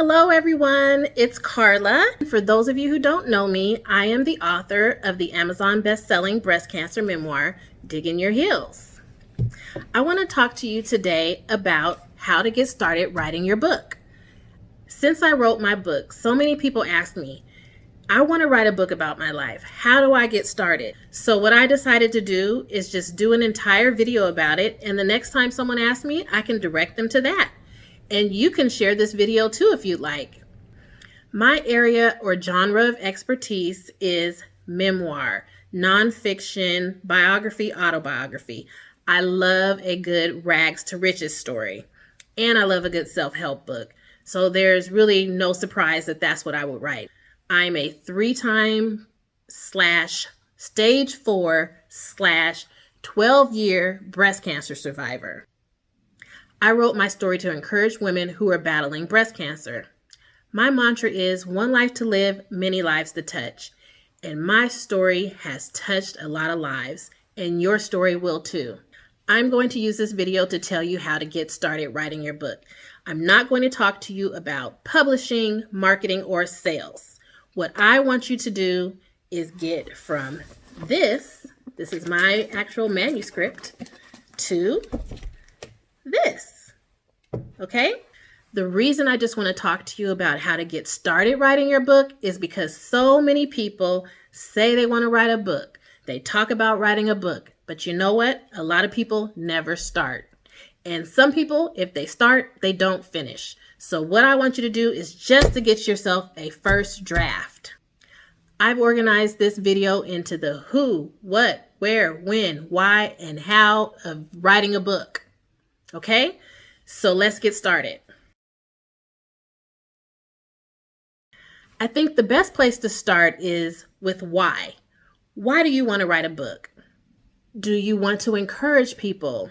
Hello everyone, it's Karla. For those of you who don't know me, I am the author of the Amazon best-selling breast cancer memoir, Dig in Your Heels. I want to talk to you today about how to get started writing your book. Since I wrote my book, so many people ask me, I want to write a book about my life. How do I get started? So what I decided to do is just do an entire video about it, and the next time someone asks me, I can direct them to that. And you can share this video too if you'd like. My area or genre of expertise is memoir, nonfiction, biography, autobiography. I love a good rags to riches story, and I love a good self-help book. So there's really no surprise that that's what I would write. I'm a 3-time / stage 4 / 12-year breast cancer survivor. I wrote my story to encourage women who are battling breast cancer. My mantra is one life to live, many lives to touch. And my story has touched a lot of lives, and your story will too. I'm going to use this video to tell you how to get started writing your book. I'm not going to talk to you about publishing, marketing, or sales. What I want you to do is get from this is my actual manuscript, to this, okay? The reason I just want to talk to you about how to get started writing your book is because so many people say they want to write a book. They talk about writing a book, but you know what? A lot of people never start. And some people, if they start, they don't finish. So what I want you to do is just to get yourself a first draft. I've organized this video into the who, what, where, when, why, and how of writing a book. Okay? So let's get started. I think the best place to start is with why. Why do you want to write a book? Do you want to encourage people?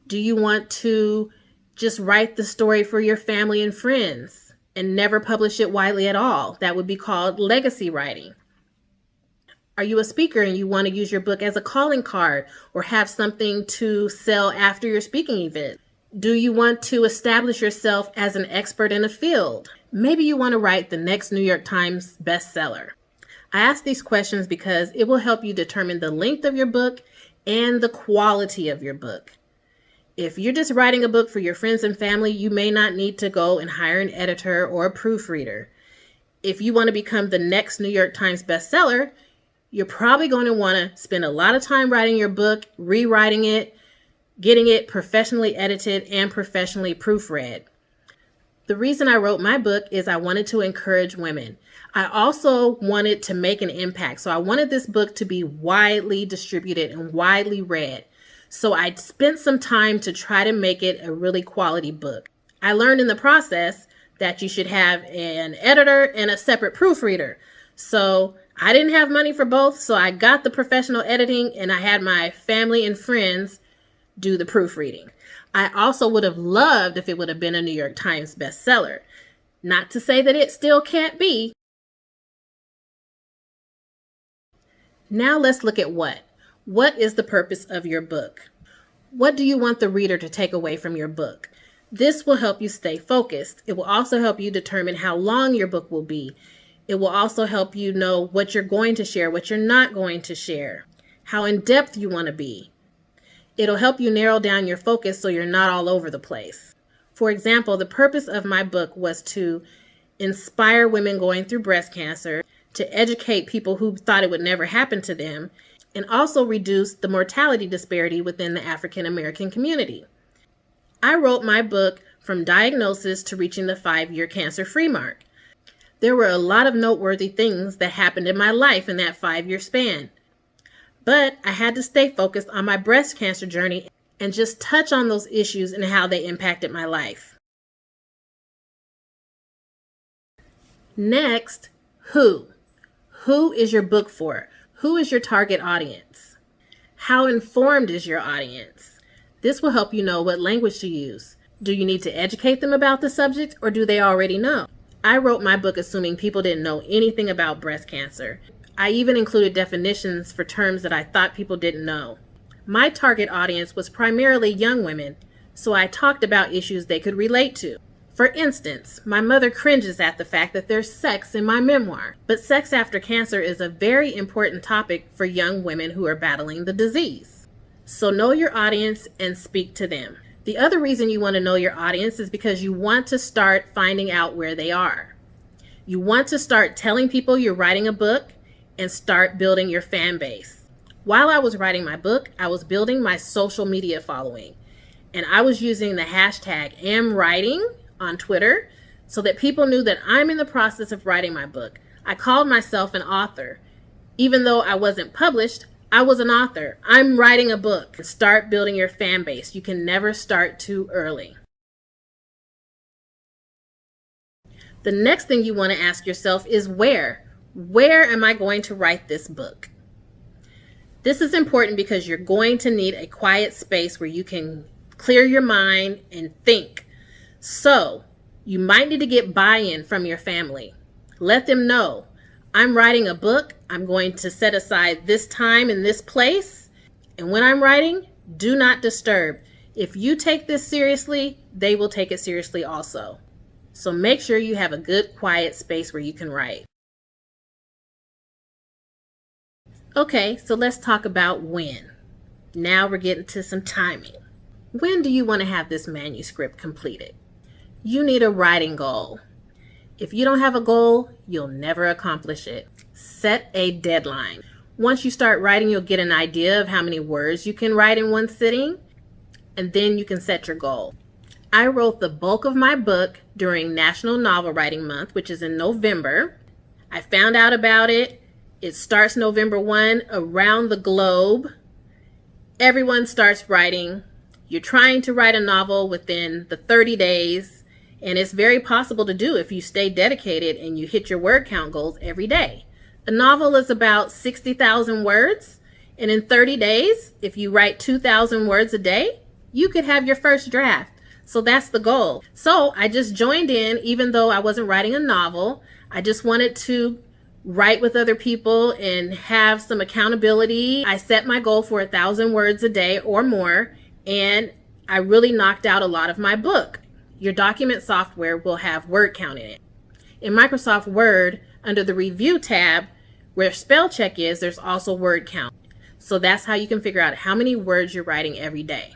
Do you want to just write the story for your family and friends and never publish it widely at all? That would be called legacy writing. Are you a speaker and you want to use your book as a calling card or have something to sell after your speaking event? Do you want to establish yourself as an expert in a field? Maybe you want to write the next New York Times bestseller. I ask these questions because it will help you determine the length of your book and the quality of your book. If you're just writing a book for your friends and family, you may not need to go and hire an editor or a proofreader. If you want to become the next New York Times bestseller, you're probably going to want to spend a lot of time writing your book, rewriting it, getting it professionally edited and professionally proofread. The reason I wrote my book is I wanted to encourage women. I also wanted to make an impact. So I wanted this book to be widely distributed and widely read. So I spent some time to try to make it a really quality book. I learned in the process that you should have an editor and a separate proofreader. So I didn't have money for both. So I got the professional editing and I had my family and friends do the proofreading. I also would have loved if it would have been a New York Times bestseller. Not to say that it still can't be. Now let's look at what. What is the purpose of your book? What do you want the reader to take away from your book? This will help you stay focused. It will also help you determine how long your book will be. It will also help you know what you're going to share, what you're not going to share, how in depth you want to be. It'll help you narrow down your focus so you're not all over the place. For example, the purpose of my book was to inspire women going through breast cancer, to educate people who thought it would never happen to them, and also reduce the mortality disparity within the African American community. I wrote my book from diagnosis to reaching the 5-year cancer-free mark. There were a lot of noteworthy things that happened in my life in that 5-year span. But I had to stay focused on my breast cancer journey and just touch on those issues and how they impacted my life. Next, who? Who is your book for? Who is your target audience? How informed is your audience? This will help you know what language to use. Do you need to educate them about the subject or do they already know? I wrote my book assuming people didn't know anything about breast cancer. I even included definitions for terms that I thought people didn't know. My target audience was primarily young women, so I talked about issues they could relate to. For instance, my mother cringes at the fact that there's sex in my memoir, but sex after cancer is a very important topic for young women who are battling the disease. So know your audience and speak to them. The other reason you want to know your audience is because you want to start finding out where they are. You want to start telling people you're writing a book and start building your fan base. While I was writing my book, I was building my social media following, and I was using the hashtag #amwriting on Twitter so that people knew that I'm in the process of writing my book. I called myself an author. Even though I wasn't published, I was an author. I'm writing a book. Start building your fan base. You can never start too early. The next thing you want to ask yourself is where? Where am I going to write this book? This is important because you're going to need a quiet space where you can clear your mind and think. So, you might need to get buy-in from your family. Let them know, I'm writing a book. I'm going to set aside this time and this place. And when I'm writing, do not disturb. If you take this seriously, they will take it seriously also. So make sure you have a good quiet space where you can write. Okay, so let's talk about when. Now we're getting to some timing. When do you want to have this manuscript completed? You need a writing goal. If you don't have a goal, you'll never accomplish it. Set a deadline. Once you start writing, you'll get an idea of how many words you can write in one sitting, and then you can set your goal. I wrote the bulk of my book during National Novel Writing Month, which is in November. I found out about it. It starts November 1 around the globe. Everyone starts writing. You're trying to write a novel within the 30 days. And it's very possible to do if you stay dedicated and you hit your word count goals every day. A novel is about 60,000 words. And in 30 days, if you write 2,000 words a day, you could have your first draft. So that's the goal. So I just joined in, even though I wasn't writing a novel. I just wanted to write with other people and have some accountability. I set my goal for 1,000 words a day or more. And I really knocked out a lot of my book. Your document software will have word count in it. In Microsoft Word, under the Review tab, where spell check is, there's also word count. So that's how you can figure out how many words you're writing every day.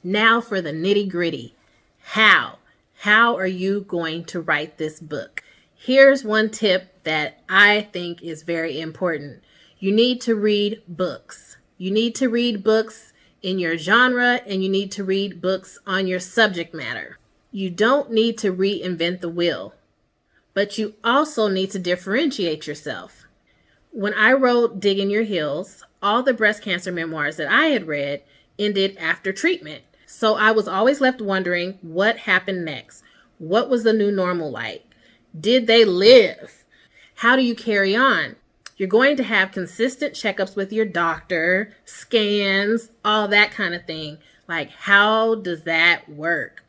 Now for the nitty-gritty. How? How are you going to write this book? Here's one tip that I think is very important. You need to read books. You need to read books in your genre, and you need to read books on your subject matter. You don't need to reinvent the wheel, but you also need to differentiate yourself. When I wrote Dig in Your Heels, all the breast cancer memoirs that I had read ended after treatment. So I was always left wondering what happened next. What was the new normal like? Did they live? How do you carry on? You're going to have consistent checkups with your doctor, scans, all that kind of thing. Like, how does that work?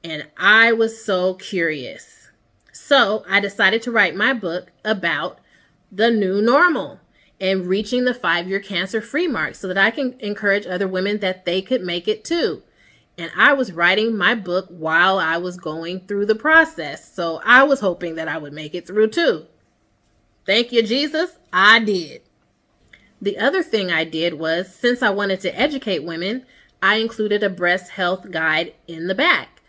And I was so curious. So I decided to write my book about the new normal and reaching the 5-year cancer-free mark so that I can encourage other women that they could make it too. And I was writing my book while I was going through the process. So I was hoping that I would make it through too. Thank you, Jesus. I did. The other thing I did was, since I wanted to educate women, I included a breast health guide in the back,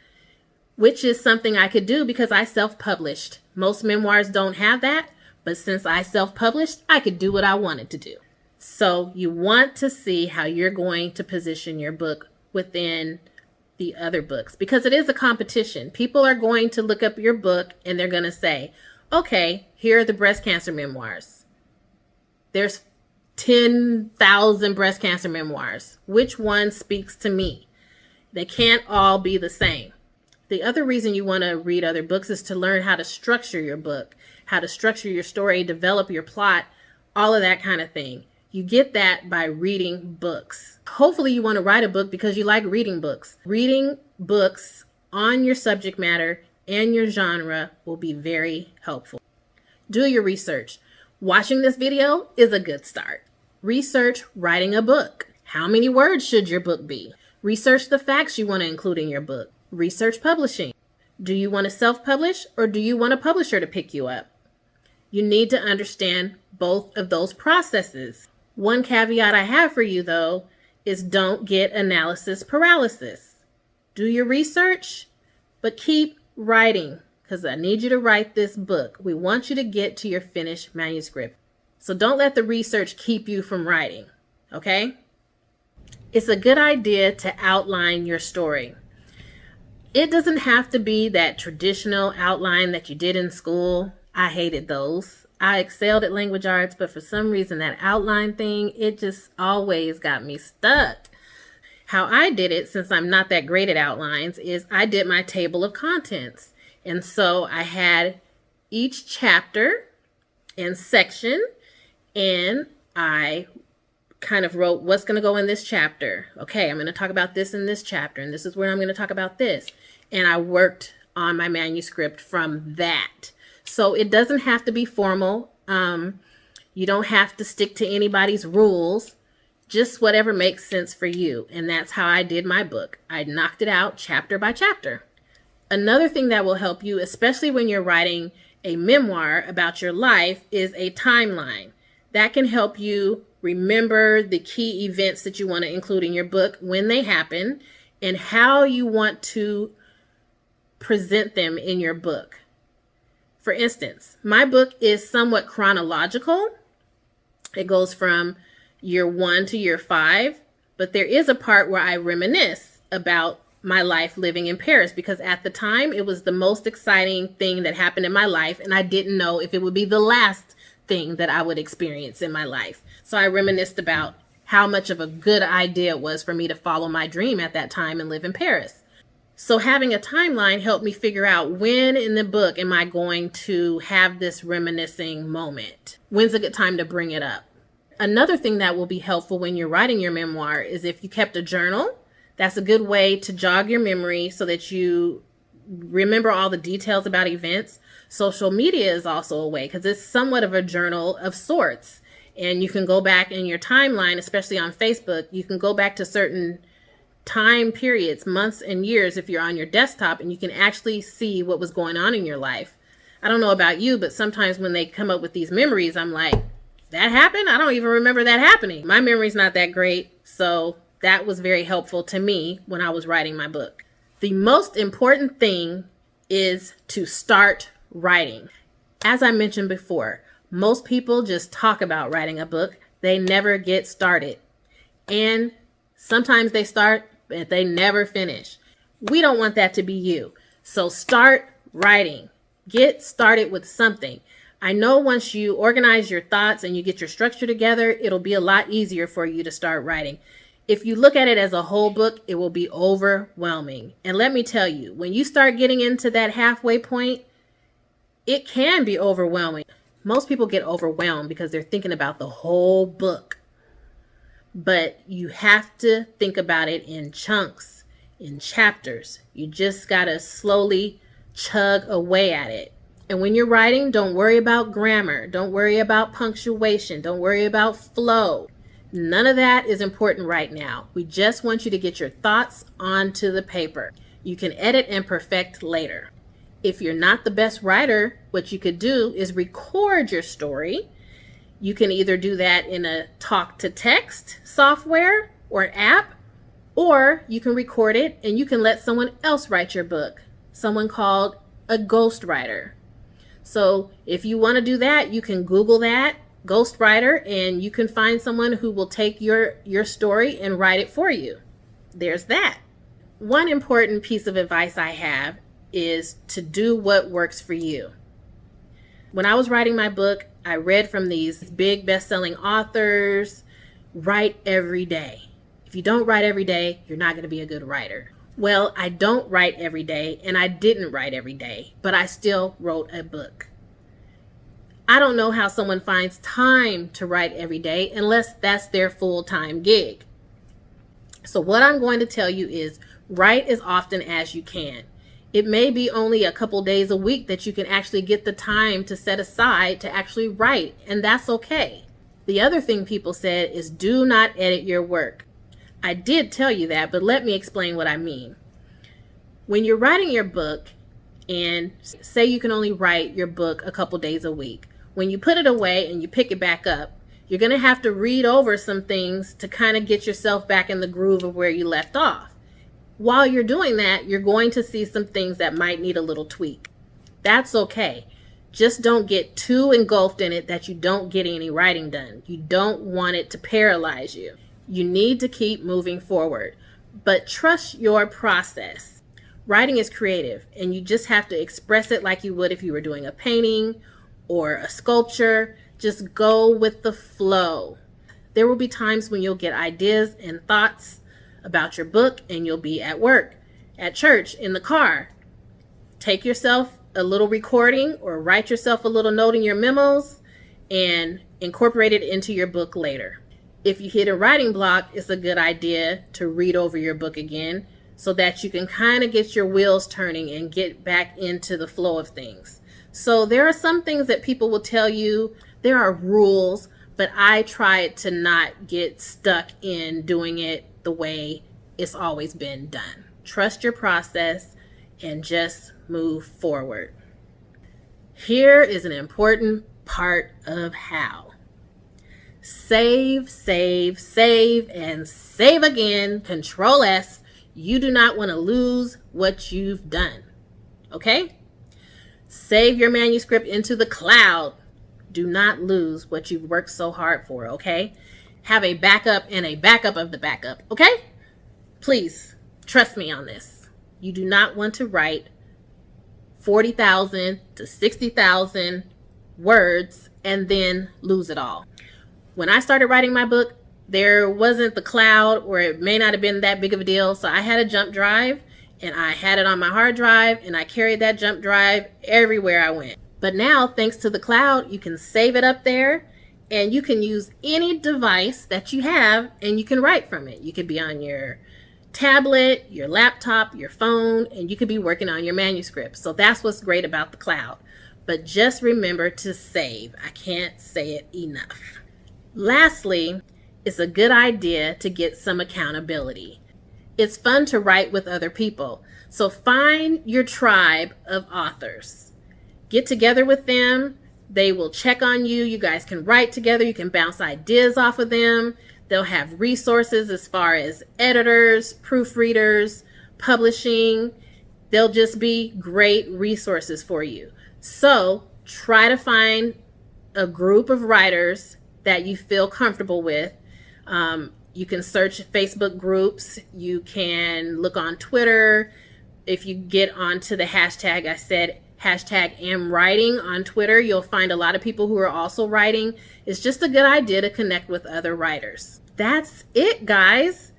which is something I could do because I self-published. Most memoirs don't have that, but since I self-published, I could do what I wanted to do. So you want to see how you're going to position your book within the other books, because it is a competition. People are going to look up your book and they're going to say, okay, here are the breast cancer memoirs. There's 10,000 breast cancer memoirs. Which one speaks to me? They can't all be the same. The other reason you want to read other books is to learn how to structure your book, how to structure your story, develop your plot, all of that kind of thing. You get that by reading books. Hopefully you want to write a book because you like reading books. Reading books on your subject matter and your genre will be very helpful. Do your research. Watching this video is a good start. Research writing a book. How many words should your book be? Research the facts you want to include in your book. Research publishing. Do you want to self-publish or do you want a publisher to pick you up? You need to understand both of those processes. One caveat I have for you, though, is don't get analysis paralysis. Do your research, but keep writing, because I need you to write this book. We want you to get to your finished manuscript. So don't let the research keep you from writing, okay? It's a good idea to outline your story. It doesn't have to be that traditional outline that you did in school. I hated those. I excelled at language arts, but for some reason that outline thing, it just always got me stuck. How I did it, since I'm not that great at outlines, is I did my table of contents. And so I had each chapter and section, and I kind of wrote what's going to go in this chapter. Okay, I'm going to talk about this in this chapter, and this is where I'm going to talk about this. And I worked on my manuscript from that. So it doesn't have to be formal. You don't have to stick to anybody's rules, just whatever makes sense for you. And that's how I did my book. I knocked it out chapter by chapter. Another thing that will help you, especially when you're writing a memoir about your life, is a timeline. That can help you remember the key events that you want to include in your book, when they happen, and how you want to present them in your book. For instance, my book is somewhat chronological. It goes from year 1 to year 5, but there is a part where I reminisce about my life living in Paris, because at the time it was the most exciting thing that happened in my life, and I didn't know if it would be the last thing that I would experience in my life. So I reminisced about how much of a good idea it was for me to follow my dream at that time and live in Paris. So having a timeline helped me figure out, when in the book am I going to have this reminiscing moment? When's a good time to bring it up? Another thing that will be helpful when you're writing your memoir is if you kept a journal. That's a good way to jog your memory so that you remember all the details about events. Social media is also a way, because it's somewhat of a journal of sorts. And you can go back in your timeline, especially on Facebook, you can go back to certain time periods, months and years, if you're on your desktop, and you can actually see what was going on in your life. I don't know about you, but sometimes when they come up with these memories, I'm like, that happened? I don't even remember that happening. My memory's not that great, so that was very helpful to me when I was writing my book. The most important thing is to start writing. As I mentioned before, most people just talk about writing a book. They never get started. And sometimes they start, but they never finish. We don't want that to be you. So start writing. Get started with something. I know once you organize your thoughts and you get your structure together, it'll be a lot easier for you to start writing. If you look at it as a whole book, it will be overwhelming. And let me tell you, when you start getting into that halfway point, it can be overwhelming. Most people get overwhelmed because they're thinking about the whole book. But you have to think about it in chunks, in chapters. You just got to slowly chug away at it. And when you're writing, don't worry about grammar. Don't worry about punctuation. Don't worry about flow. None of that is important right now. We just want you to get your thoughts onto the paper. You can edit and perfect later. If you're not the best writer, what you could do is record your story. You can either do that in a talk-to-text software or an app, or you can record it and you can let someone else write your book, someone called a ghostwriter. So if you want to do that, you can Google that, ghostwriter, and you can find someone who will take your story and write it for you. There's that. One important piece of advice I have is to do what works for you. When I was writing my book, I read from these big best-selling authors. Write every day. If you don't write every day, you're not going to be a good writer. Well, I don't write every day, and I didn't write every day, but I still wrote a book. I don't know how someone finds time to write every day unless that's their full-time gig. So what I'm going to tell you is write as often as you can. It may be only a couple days a week that you can actually get the time to set aside to actually write, and that's okay. The other thing people said is do not edit your work. I did tell you that, but let me explain what I mean. When you're writing your book, and say you can only write your book a couple days a week, when you put it away and you pick it back up, you're going to have to read over some things to kind of get yourself back in the groove of where you left off. While you're doing that, you're going to see some things that might need a little tweak. That's okay. Just don't get too engulfed in it that you don't get any writing done. You don't want it to paralyze you. You need to keep moving forward, but trust your process. Writing is creative, and you just have to express it like you would if you were doing a painting or a sculpture. Just go with the flow. There will be times when you'll get ideas and thoughts about your book, and you'll be at work, at church, in the car. Take yourself a little recording or write yourself a little note in your memos and incorporate it into your book later. If you hit a writing block, it's a good idea to read over your book again so that you can kind of get your wheels turning and get back into the flow of things. So there are some things that people will tell you, there are rules, but I try to not get stuck in doing it the way it's always been done. Trust your process and just move forward. Here is an important part of how. Save, save, save, and save again. Control S. You do not want to lose what you've done. Okay? Save your manuscript into the cloud. Do not lose what you've worked so hard for, okay? Have a backup and a backup of the backup, okay? Please, trust me on this. You do not want to write 40,000 to 60,000 words and then lose it all. When I started writing my book, there wasn't the cloud, or it may not have been that big of a deal. So I had a jump drive, and I had it on my hard drive, and I carried that jump drive everywhere I went. But now, thanks to the cloud, you can save it up there, and you can use any device that you have, and you can write from it. You could be on your tablet, your laptop, your phone, and you could be working on your manuscript. So that's what's great about the cloud. But just remember to save. I can't say it enough. Lastly, it's a good idea to get some accountability. It's fun to write with other people. So find your tribe of authors. Get together with them. They will check on you. You guys can write together. You can bounce ideas off of them. They'll have resources as far as editors, proofreaders, publishing. They'll just be great resources for you. So try to find a group of writers that you feel comfortable with. You can search Facebook groups. You can look on Twitter. If you get onto the hashtag, I said hashtag #amwriting on Twitter, you'll find a lot of people who are also writing. It's just a good idea to connect with other writers. That's it, guys.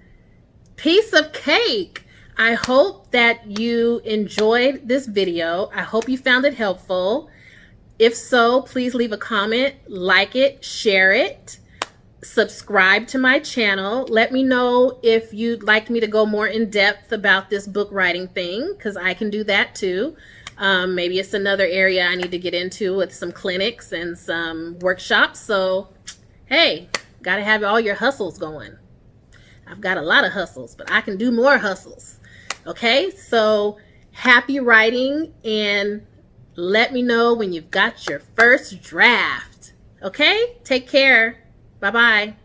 Piece of cake. I hope that you enjoyed this video. I hope you found it helpful. If so, please leave a comment, like it, share it, subscribe to my channel. Let me know if you'd like me to go more in depth about this book writing thing, because I can do that too. Maybe it's another area I need to get into with some clinics and some workshops. So, hey, got to have all your hustles going. I've got a lot of hustles, but I can do more hustles. Okay, so happy writing, and let me know when you've got your first draft. Okay, take care. Bye-bye.